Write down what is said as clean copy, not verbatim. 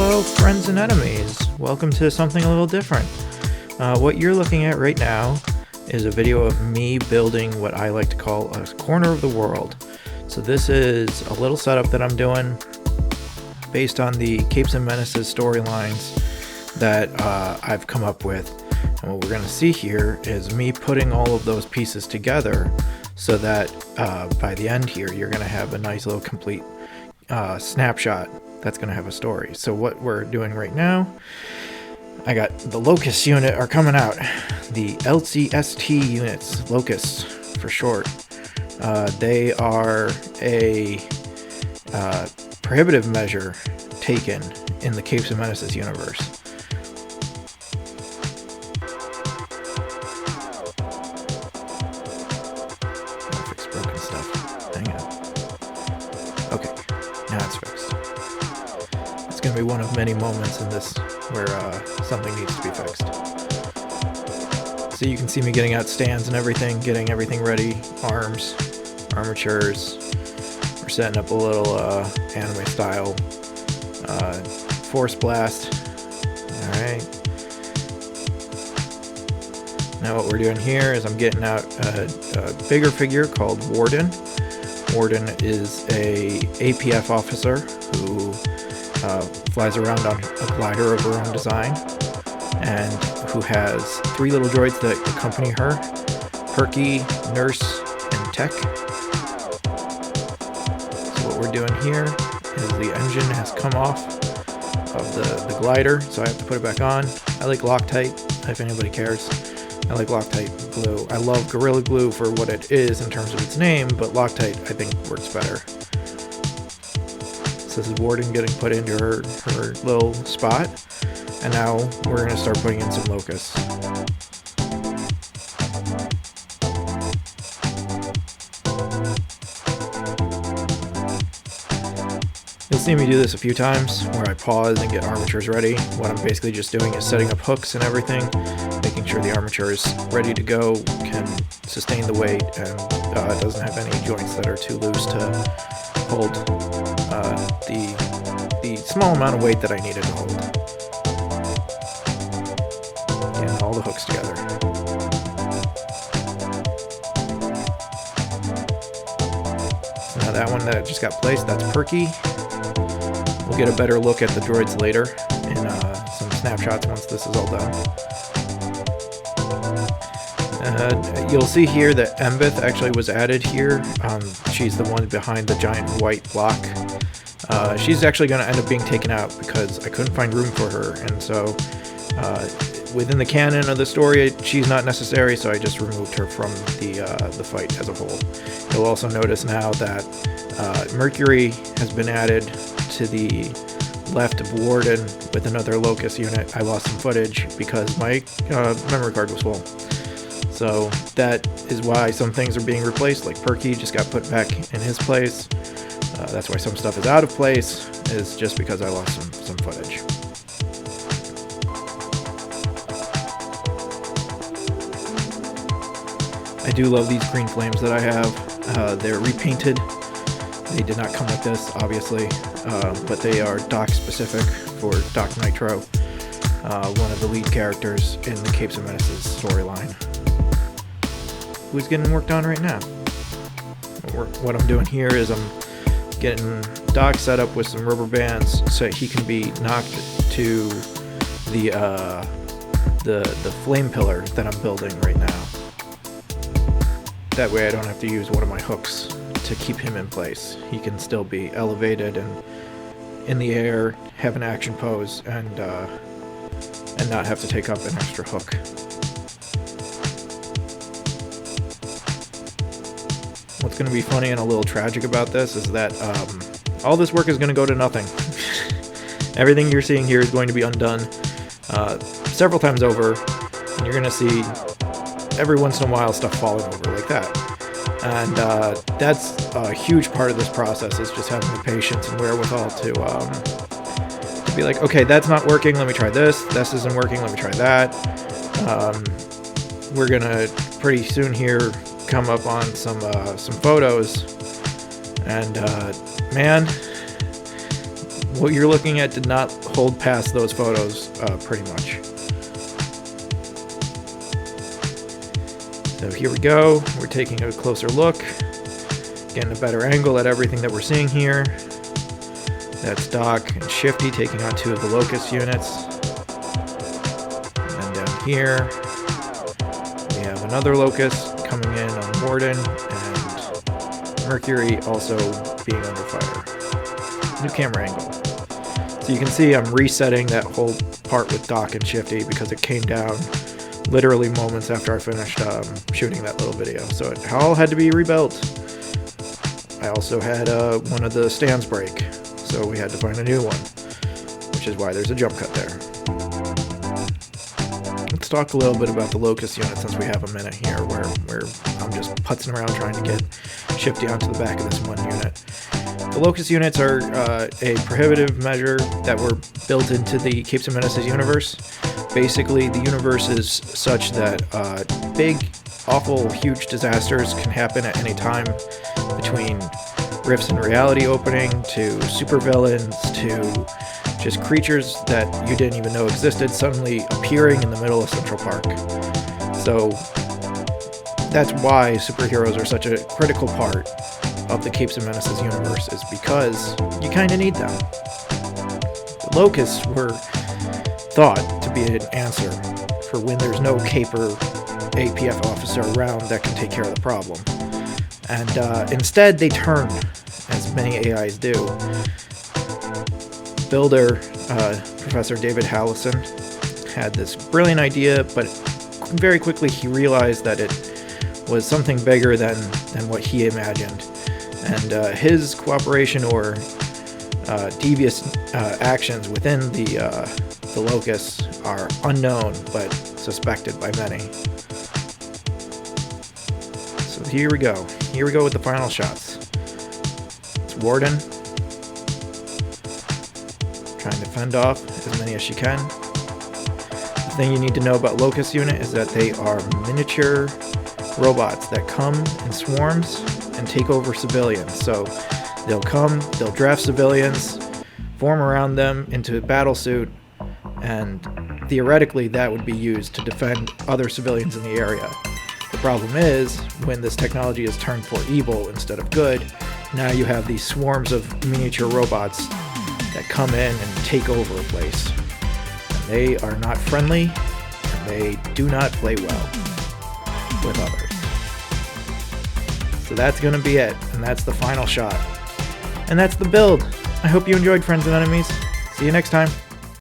Hello, friends and enemies. Welcome to something a little different. What you're looking at right now is a video of me building what I like to call a corner of the world. So this is a little setup that I'm doing based on the Capes and Menaces storylines that I've come up with. And what we're going to see here is me putting all of those pieces together so that by the end here, you're going to have a nice little complete snapshot that's going to have a story. So what we're doing right now, I got the Locus Unit are coming out. The LCST units, Locus for short. They are a prohibitive measure taken in the Capes and Menaces universe. I'll fix broken stuff. Hang on. Okay, now it's fixed. It's going to be one of many moments in this where something needs to be fixed. So you can see me getting out stands and everything, getting everything ready, arms, armatures. We're setting up a little anime style force blast. Alright. Now what we're doing here is I'm getting out a bigger figure called Warden. Warden is a APF officer who flies around on a glider of her own design, and who has 3 little droids that accompany her: Perky, Nurse, and Tech. So what we're doing here is the engine has come off of the glider, so I have to put it back on. I like Loctite, if anybody cares. I like Loctite glue. I love Gorilla Glue for what it is in terms of its name, but Loctite I think works better. So this is Warden getting put into her little spot, and now we're going to start putting in some Locus. You'll see me do this a few times where I pause and get armatures ready. What I'm basically just doing is setting up hooks and everything, making sure the armature is ready to go, can sustain the weight, and doesn't have any joints that are too loose to hold the small amount of weight that I needed to hold. Getting all the hooks together. So now that one that just got placed, that's Perky. We'll get a better look at the droids later in some snapshots once this is all done. You'll see here that Embeth actually was added here. She's the one behind the giant white block. She's actually going to end up being taken out because I couldn't find room for her, and so within the canon of the story, she's not necessary, so I just removed her from the fight as a whole. You'll also notice now that Mercury has been added to the left of Warden with another Locus unit. I lost some footage because my memory card was full. So that is why some things are being replaced, like Perky just got put back in his place. That's why some stuff is out of place, is just because I lost some footage. I do love these green flames that I have. They're repainted. They did not come with this, obviously, but they are Doc specific for Doc Nitro, one of the lead characters in the Capes and Menaces storyline, who's getting worked on right now. What I'm doing here is I'm getting Doc set up with some rubber bands so he can be knocked to the flame pillar that I'm building right now. That way I don't have to use one of my hooks to keep him in place. He can still be elevated and in the air, have an action pose, and not have to take up an extra hook. What's going to be funny and a little tragic about this is that all this work is going to go to nothing. Everything you're seeing here is going to be undone several times over, and you're going to see every once in a while stuff falling over like that. And that's a huge part of this process, is just having the patience and wherewithal to be like, okay, that's not working, let me try this. This isn't working, let me try that. We're going to pretty soon here come up on some photos, and man, what you're looking at did not hold past those photos pretty much. So here we go. We're taking a closer look, getting a better angle at everything that we're seeing here. That's Doc and Shifty taking on 2 of the Locus units. And down here, we have another Locus coming in on Warden, and Mercury also being under fire. New camera angle. So you can see I'm resetting that whole part with Doc and Shifty because it came down literally moments after I finished shooting that little video. So it all had to be rebuilt. I also had one of the stands break, so we had to find a new one, which is why there's a jump cut there. Let's talk a little bit about the Locus unit since we have a minute here where I'm just putzing around trying to get Shifty onto the back of this one unit. The Locus units are a prohibitive measure that were built into the Capes and Menaces universe. Basically, the universe is such that big, awful, huge disasters can happen at any time, between rifts in reality opening, to supervillains, to just creatures that you didn't even know existed suddenly appearing in the middle of Central Park. So that's why superheroes are such a critical part of the Capes and Menaces universe, is because you kind of need them. The Locusts were thought to be an answer for when there's no caper APF officer around that can take care of the problem. And instead they turn, as many AIs do. Builder, Professor David Hallison, had this brilliant idea, but very quickly he realized that it was something bigger than what he imagined. And his cooperation or devious actions within the Locusts are unknown but suspected by many. So here we go. Here we go with the final shots. It's Warden trying to fend off as many as she can. The thing you need to know about Locus Unit is that they are miniature robots that come in swarms and take over civilians. So they'll come, they'll draft civilians, form around them into a battle suit, and theoretically that would be used to defend other civilians in the area. The problem is, when this technology is turned for evil instead of good, now you have these swarms of miniature robots that come in and take over a place. And they are not friendly, and they do not play well with others. So that's going to be it, and that's the final shot. And that's the build. I hope you enjoyed, friends and enemies. See you next time.